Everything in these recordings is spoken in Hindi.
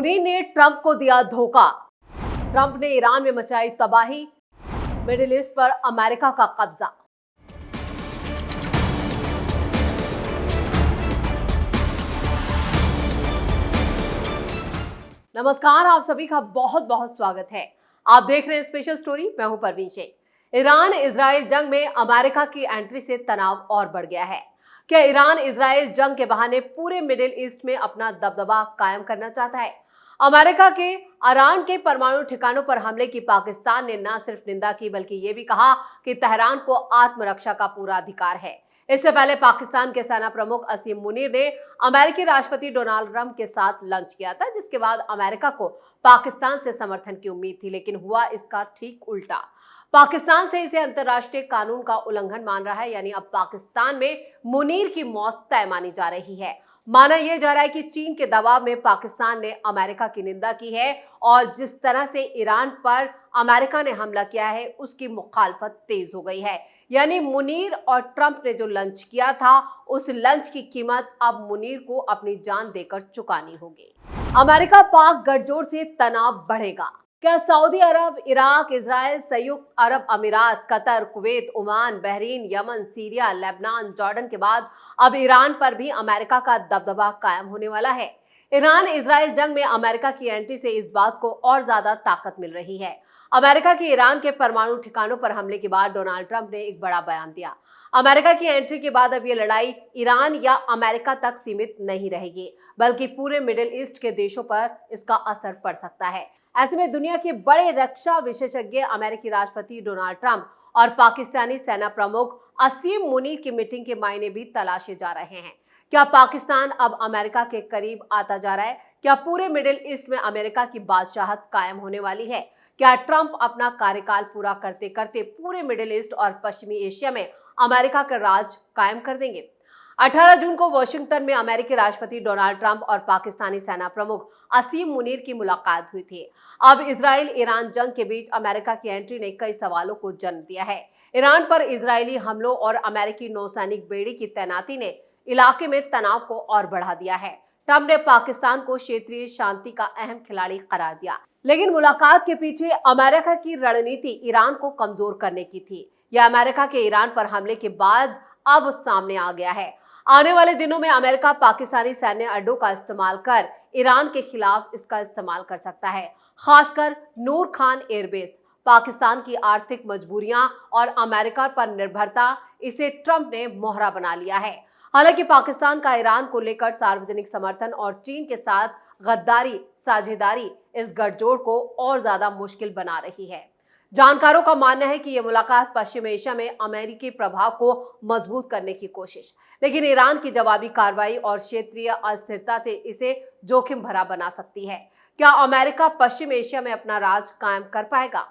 मुनीर ने ट्रंप को दिया धोखा। ट्रंप ने ईरान में मचाई तबाही। मिडिल ईस्ट पर अमेरिका का कब्जा। नमस्कार, आप सभी का बहुत बहुत स्वागत है। आप देख रहे हैं स्पेशल स्टोरी। मैं हूं परवीन शेख। ईरान इजराइल जंग में अमेरिका की एंट्री से तनाव और बढ़ गया है। क्या ईरान इजराइल जंग के बहाने पूरे मिडिल ईस्ट में अपना दबदबा कायम करना चाहता है? अमेरिका के ईरान के परमाणु ठिकानों पर हमले की पाकिस्तान ने न सिर्फ निंदा की बल्कि ये भी कहा कि तेहरान को आत्मरक्षा का पूरा अधिकार है। इससे पहले पाकिस्तान के सेना प्रमुख असीम मुनीर ने अमेरिकी राष्ट्रपति डोनाल्ड ट्रंप के साथ लंच किया था, जिसके बाद अमेरिका को पाकिस्तान से समर्थन की उम्मीद थी, लेकिन हुआ इसका ठीक उल्टा। पाकिस्तान से इसे अंतर्राष्ट्रीय कानून का उल्लंघन मान रहा है, यानी अब पाकिस्तान में मुनीर की मौत तय मानी जा रही है। माना यह जा रहा है कि चीन के दबाव में पाकिस्तान ने अमेरिका की निंदा की है और जिस तरह से ईरान पर अमेरिका ने हमला किया है उसकी मुखालफत तेज हो गई है। यानी मुनीर और ट्रंप ने जो लंच किया था उस लंच की कीमत अब मुनीर को अपनी जान देकर चुकानी होगी। अमेरिका पाक गठजोड़ से तनाव बढ़ेगा। क्या सऊदी अरब, इराक, इजराइल, संयुक्त अरब अमीरात, Qatar, Kuwait, Oman, Bahrain, Yemen, Syria, Lebanon, Jordan के बाद अब ईरान पर भी अमेरिका का दबदबा कायम होने वाला है? ईरान इजराइल जंग में अमेरिका की एंट्री से इस बात को और ज्यादा ताकत मिल रही है। अमेरिका की ईरान के परमाणु ठिकानों पर हमले के बाद डोनाल्ड ट्रंप ने एक बड़ा बयान दिया। अमेरिका की एंट्री के बाद अब ये लड़ाई ईरान या अमेरिका तक सीमित नहीं रहेगी, बल्कि पूरे मिडिल ईस्ट के देशों पर इसका असर पड़ सकता है। ऐसे में दुनिया के बड़े रक्षा विशेषज्ञ अमेरिकी राष्ट्रपति डोनाल्ड ट्रंप और पाकिस्तानी सेना प्रमुख असीम मुनीर की मीटिंग के मायने भी तलाशे जा रहे हैं। क्या पाकिस्तान अब अमेरिका के करीब आता जा रहा है? क्या पूरे मिडिल ईस्ट में अमेरिका की बादशाहत कायम होने वाली है? क्या ट्रंप अपना कार्यकाल पूरा करते करते पूरे मिडिल ईस्ट और पश्चिमी एशिया में अमेरिका का राज कायम कर देंगे? 18 जून को वाशिंगटन में अमेरिकी राष्ट्रपति डोनाल्ड ट्रंप और पाकिस्तानी सेना प्रमुख असीम मुनीर की मुलाकात हुई थी। अब इजराइल ईरान जंग के बीच अमेरिका की एंट्री ने कई सवालों को जन्म दिया है। ईरान पर इजरायली हमलों और अमेरिकी नौसैनिक बेड़ी की तैनाती ने इलाके में तनाव को और बढ़ा दिया है। ट्रंप ने पाकिस्तान को क्षेत्रीय शांति का अहम खिलाड़ी करार दिया, लेकिन मुलाकात के पीछे अमेरिका की रणनीति ईरान को कमजोर करने की थी। यह अमेरिका के ईरान पर हमले के बाद अब सामने आ गया है। आने वाले दिनों में अमेरिका पाकिस्तानी सैन्य अड्डों का इस्तेमाल कर ईरान के खिलाफ इसका इस्तेमाल कर सकता है, खासकर नूर खान एयरबेस। पाकिस्तान की आर्थिक मजबूरियां और अमेरिका पर निर्भरता, इसे ट्रंप ने मोहरा बना लिया है। हालांकि पाकिस्तान का ईरान को लेकर सार्वजनिक समर्थन और चीन के साथ गद्दारी साझेदारी इस गठजोड़ को और ज्यादा मुश्किल बना रही है। जानकारों का मानना है कि यह मुलाकात पश्चिम एशिया में अमेरिकी प्रभाव को मजबूत करने की कोशिश, लेकिन ईरान की जवाबी कार्रवाई और क्षेत्रीय अस्थिरता से इसे जोखिम भरा बना सकती है। क्या अमेरिका पश्चिम एशिया में अपना राज कायम कर पाएगा?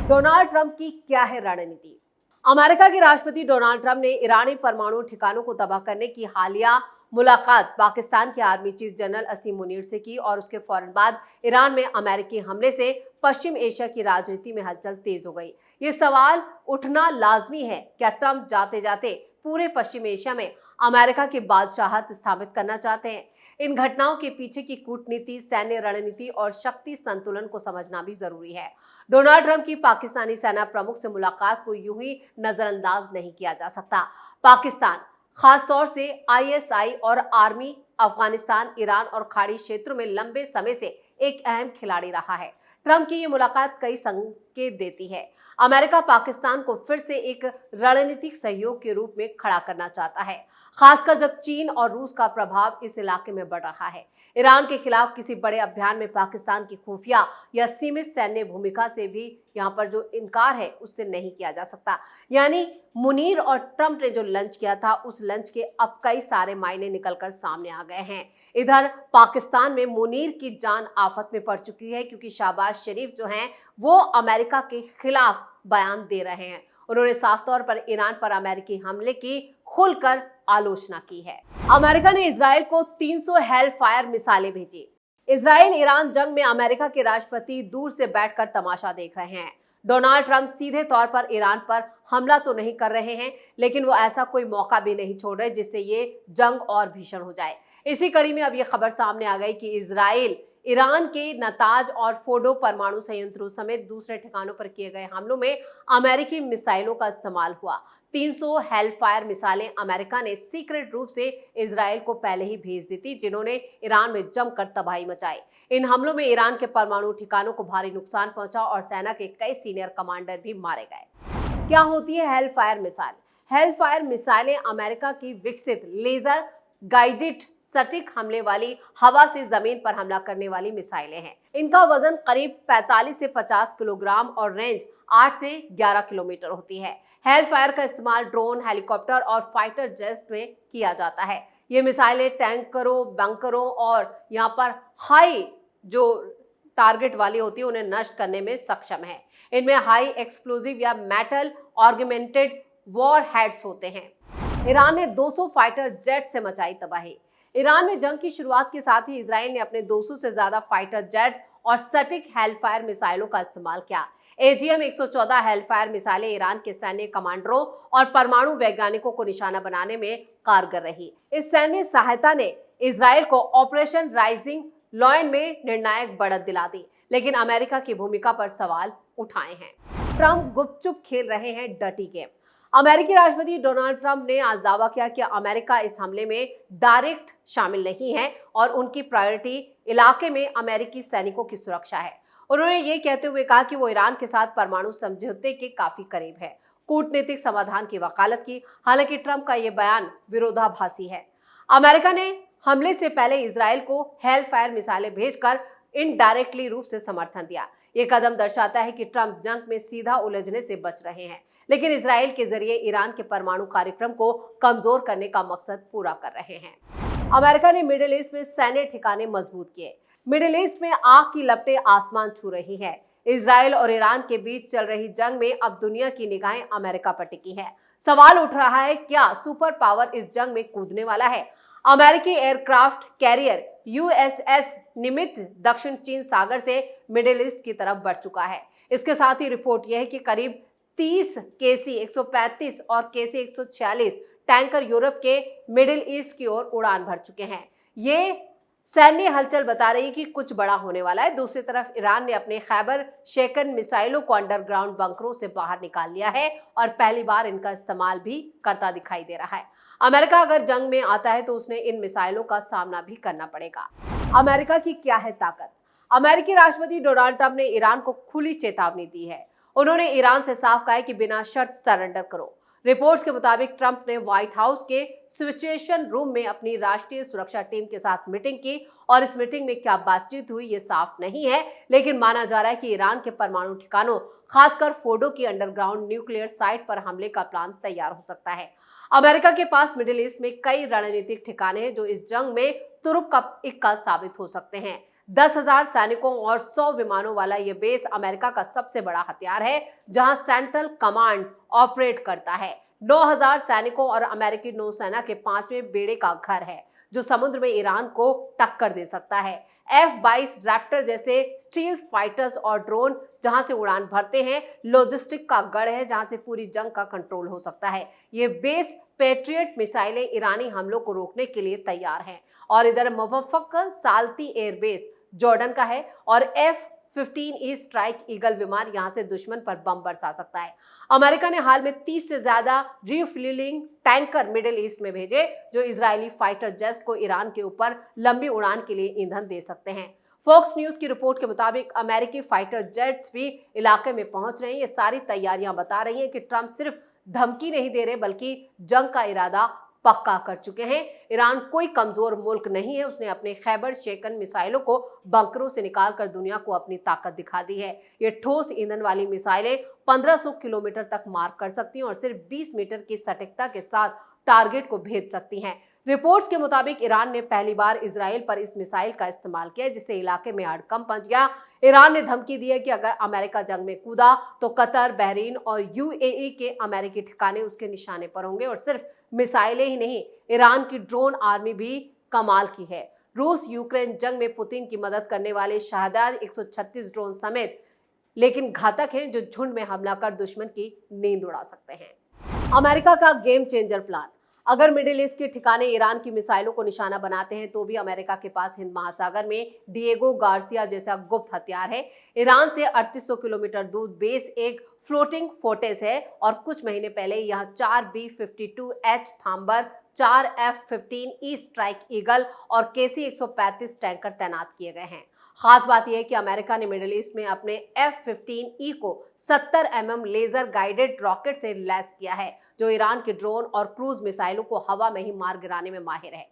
डोनाल्ड ट्रंप की क्या है रणनीति? अमेरिका के राष्ट्रपति डोनाल्ड ट्रंप ने ईरानी परमाणु ठिकानों को तबाह करने की हालिया मुलाकात पाकिस्तान के आर्मी चीफ जनरल असीम मुनीर से की और उसके फौरन बाद ईरान में अमेरिकी हमले से पश्चिम एशिया की राजनीति में हलचल तेज हो गई। ये सवाल उठना लाजमी है, क्या ट्रंप जाते जाते पूरे पश्चिम एशिया में अमेरिका की बादशाहत स्थापित करना चाहते हैं? इन घटनाओं के पीछे की कूटनीति, सैन्य रणनीति और शक्ति संतुलन को समझना भी जरूरी है। डोनाल्ड ट्रंप की पाकिस्तानी सेना प्रमुख से मुलाकात को यूं ही नजरअंदाज नहीं किया जा सकता। पाकिस्तान, खासतौर से आईएसआई और आर्मी, अफगानिस्तान, ईरान और खाड़ी क्षेत्रों में लंबे समय से एक अहम खिलाड़ी रहा है। ट्रंप की ये मुलाकात कई संकेत देती है। अमेरिका पाकिस्तान को फिर से एक रणनीतिक सहयोग के रूप में खड़ा करना चाहता है, खासकर जब चीन और रूस का प्रभाव इस इलाके में बढ़ रहा है। ईरान के खिलाफ किसी बड़े अभियान में पाकिस्तान की खुफिया या सीमित सैन्य भूमिका से भी यहाँ पर जो इनकार है उससे नहीं किया जा सकता। यानी मुनीर और ट्रंप ने जो लंच किया था उस लंच के अब कई सारे मायने निकलकर सामने आ गए हैं। इधर पाकिस्तान में मुनीर की जान आफत में पड़ चुकी है, क्योंकि शहबाज शरीफ जो हैं वो अमेरिका के खिलाफ बयान दे रहे हैं। उन्होंने साफ तौर पर ईरान पर अमेरिकी हमले की खुलकर आलोचना की है। अमेरिका ने इजराइल को 300 हेलफायर मिसाइलें भेजी। इजराइल ईरान जंग में अमेरिका के राष्ट्रपति दूर से बैठकर तमाशा देख रहे हैं। डोनाल्ड ट्रंप सीधे तौर पर ईरान पर हमला तो नहीं कर रहे हैं, लेकिन वो ऐसा कोई मौका भी नहीं छोड़ रहे जिससे ये जंग और भीषण हो जाए। इसी कड़ी में अब ये खबर सामने आ गई कि इजराइल ईरान के नताज और फोर्डो परमाणु संयंत्रों समेत दूसरे ठिकानों पर किए गए हमलों में अमेरिकी मिसाइलों का इस्तेमाल हुआ। 300 हेलफायर मिसाइलें अमेरिका ने सीक्रेट रूप से इजराइल को पहले ही भेज दी थी, जिन्होंने ईरान में जमकर तबाही मचाई। इन हमलों में ईरान के परमाणु ठिकानों को भारी नुकसान पहुंचा और सेना के कई सीनियर कमांडर भी मारे गए। क्या होती है हेलफायर मिसाइल? हेलफायर मिसाइलें अमेरिका की विकसित लेजर गाइडेड सटीक हमले वाली हवा से जमीन पर हमला करने वाली मिसाइलें हैं। इनका वजन करीब 45 से 50 किलोग्राम और रेंज 8 से 11 किलोमीटर होती है। हेलफायर का इस्तेमाल ड्रोन, हेलीकॉप्टर और फाइटर जेट्स में किया जाता है। ये मिसाइलें टैंकरों, बंकरों और यहाँ पर हाई जो टारगेट वाली होती है उन्हें नष्ट करने में सक्षम है। इनमें हाई एक्सप्लोजिव या मेटल ऑर्गमेंटेड वॉर हेड्स होते हैं। ईरान ने 200 फाइटर जेट से मचाई तबाही। ईरान में जंग की शुरुआत के साथ ही इजराइल ने अपने 200 से ज्यादा फाइटर जेट और सटीक हेलफायर मिसाइलों का इस्तेमाल किया। AGM-114 हेलफायर मिसाइलें ईरान के सैन्य कमांडरों और परमाणु वैज्ञानिकों को निशाना बनाने में कारगर रही। इस सैन्य सहायता ने इजराइल को ऑपरेशन राइजिंग लॉयन में निर्णायक बढ़त दिला दी, लेकिन अमेरिका की भूमिका पर सवाल उठाए हैं। ट्रंप गुपचुप खेल रहे हैं डर्टी गेम। अमेरिकी राष्ट्रपति डोनाल्ड ट्रंप ने आज दावा किया कि अमेरिका इस हमले में डायरेक्ट शामिल नहीं है और उनकी प्रायोरिटी इलाके में अमेरिकी सैनिकों की सुरक्षा है। उन्होंने ये कहते हुए कहा कि वो ईरान के साथ परमाणु समझौते के काफी करीब है, कूटनीतिक समाधान की वकालत की। हालांकि ट्रंप का ये बयान विरोधाभासी है। अमेरिका ने हमले से पहले इजराइल को हेलफायर मिसाइलें भेजकर इनडायरेक्टली रूप से समर्थन दिया। ये कदम दर्शाता है कि ट्रंप जंग में सीधा उलझने से बच रहे हैं, लेकिन इजराइल के जरिए ईरान के परमाणु कार्यक्रम को कमजोर करने का मकसद पूरा कर रहे हैं। अमेरिका ने मिडिल ईस्ट में सैन्य ठिकाने मजबूत किए। मिडिल ईस्ट में आग की लपटें आसमान छू रही है। इजराइल और ईरान के बीच चल रही जंग में अब दुनिया की निगाहें अमेरिका पर टिकी है। सवाल उठ रहा है, क्या सुपर पावर इस जंग में कूदने वाला है? अमेरिकी एयरक्राफ्ट कैरियर USS निमित्त दक्षिण चीन सागर से मिडिल ईस्ट की तरफ बढ़ चुका है। इसके साथ ही रिपोर्ट यह है कि करीब 30 KC-135 और KC-146 टैंकर यूरोप के मिडिल ईस्ट की ओर उड़ान भर चुके हैं। ये सैन्य हलचल बता रही है कि कुछ बड़ा होने वाला है। दूसरी तरफ ईरान ने अपने खैबर शेकन मिसाइलों को अंडरग्राउंड बंकरों से बाहर निकाल लिया है और पहली बार इनका इस्तेमाल भी करता दिखाई दे रहा है। अमेरिका अगर जंग में आता है तो उसने इन मिसाइलों का सामना भी करना पड़ेगा। अमेरिका की क्या है ताकत? अमेरिकी राष्ट्रपति डोनाल्ड ट्रंप ने ईरान को खुली चेतावनी दी है। उन्होंने ईरान से साफ कहा है कि बिना शर्त सरेंडर करो। रिपोर्ट्स के मुताबिक ट्रंप ने व्हाइट हाउस के सिचुएशन रूम में अपनी राष्ट्रीय सुरक्षा टीम के साथ मीटिंग की और इस मीटिंग में क्या बातचीत हुई ये साफ नहीं है, लेकिन माना जा रहा है कि ईरान के परमाणु ठिकानों, खासकर फोर्डो की अंडरग्राउंड न्यूक्लियर साइट पर हमले का प्लान तैयार हो सकता है। अमेरिका के पास मिडिल ईस्ट में कई रणनीतिक ठिकाने हैं जो इस जंग में तुरुप का इक्का साबित हो सकते हैं। 10,000 सैनिकों और 100 विमानों वाला यह बेस अमेरिका का सबसे बड़ा हथियार है, जहां सेंट्रल कमांड ऑपरेट करता है। 9,000 सैनिकों और अमेरिकी नौसेना के 5वें बेड़े का घर है, जो समुद्र में ईरान को टक्कर दे सकता है। F-22 रैप्टर जैसे स्टील फाइटर्स और ड्रोन जहां से उड़ान भरते हैं, लॉजिस्टिक का गढ़ है जहां से पूरी जंग का कंट्रोल हो सकता है। ये बेस पेट्रियट मिसाइलें ईरानी हमलों को रोकने के लिए तैयार हैं। और इधर मुवफ्फक साल्ती एयरबेस जॉर्डन का है और F-15E स्ट्राइक ईगल विमान यहां से दुश्मन पर बम बरसा सकता है। अमेरिका ने हाल में 30 से ज्यादा रिफ्यूलिंग टैंकर मिडिल ईस्ट में भेजे, जो इजरायली फाइटर जेट्स को ईरान के ऊपर लंबी उड़ान के लिए ईंधन दे सकते हैं। फॉक्स न्यूज की रिपोर्ट के मुताबिक अमेरिकी फाइटर जेट्स भी इलाके में पहुंच रहे हैं। ये सारी तैयारियां बता रही हैं कि ट्रंप सिर्फ धमकी नहीं दे रहे, बल्कि जंग का इरादा पक्का कर चुके हैं। ईरान कोई कमजोर मुल्क नहीं है। उसने अपने खैबर शेकन मिसाइलों को बंकरों से निकालकर दुनिया को अपनी ताकत दिखा दी है। ये ठोस ईंधन वाली मिसाइलें 1500 किलोमीटर तक मार कर सकती हैं और सिर्फ 20 मीटर की सटीकता के साथ टारगेट को भेद सकती हैं। रिपोर्ट्स के मुताबिक ईरान ने पहली बार इजराइल पर इस मिसाइल का इस्तेमाल किया, जिससे इलाके में हड़कंप मच गया। ईरान ने धमकी दी है कि अगर अमेरिका जंग में कूदा तो कतर, बहरीन और UAE के अमेरिकी ठिकाने उसके निशाने पर होंगे। और सिर्फ मिसाइलें ही नहीं, ईरान की ड्रोन आर्मी भी कमाल की है। रूस यूक्रेन जंग में पुतिन की मदद करने वाले शहदाद 136 ड्रोन समेत लेकिन घातक हैं, जो झुंड में हमला कर दुश्मन की नींद उड़ा सकते हैं। अमेरिका का गेम चेंजर प्लान। अगर मिडिल ईस्ट के ठिकाने ईरान की मिसाइलों को निशाना बनाते हैं तो भी अमेरिका के पास हिंद महासागर में डिएगो गार्सिया जैसा गुप्त हथियार है। ईरान से 3800 किलोमीटर दूर बेस एक फ्लोटिंग फोर्टेस है और कुछ महीने पहले यहां 4 B-52H थाम्बर, 4 F-15E स्ट्राइक ईगल और KC-135 टैंकर तैनात किए गए हैं। खास बात यह है कि अमेरिका ने मिडिल ईस्ट में अपने F-15E को 70 mm लेजर गाइडेड रॉकेट से लैस किया है, जो ईरान के ड्रोन और क्रूज मिसाइलों को हवा में ही मार गिराने में माहिर है।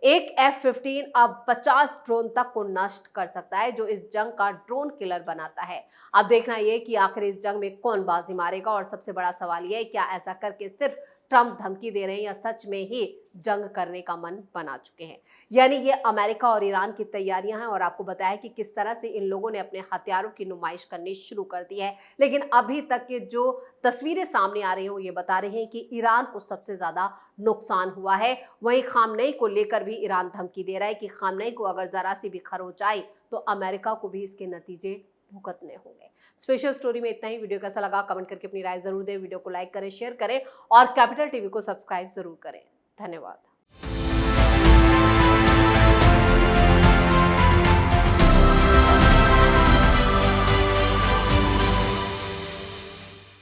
एक F-15 अब 50 ड्रोन तक को नष्ट कर सकता है, जो इस जंग का ड्रोन किलर बनाता है। अब देखना यह कि आखिर इस जंग में कौन बाजी मारेगा, और सबसे बड़ा सवाल यह है क्या ऐसा करके सिर्फ ट्रंप धमकी दे रहे हैं या सच में ही जंग करने का मन बना चुके हैं। यानी ये अमेरिका और ईरान की तैयारियां हैं, और आपको बताया कि किस तरह से इन लोगों ने अपने हथियारों की नुमाइश करनी शुरू कर दी है। लेकिन अभी तक के जो तस्वीरें सामने आ रही हैं वो ये बता रही हैं कि ईरान को सबसे ज्यादा नुकसान हुआ है। वहीं खामनेई को लेकर भी ईरान धमकी दे रहा है कि खामनेई को अगर जरा सी भी खरोंच आई तो अमेरिका को भी इसके नतीजे भुगतने होंगे। स्पेशल स्टोरी में इतना ही। वीडियो कैसा लगा कमेंट करके अपनी राय जरूर दें। वीडियो को लाइक करें, शेयर करें और कैपिटल टीवी को सब्सक्राइब जरूर करें। धन्यवाद।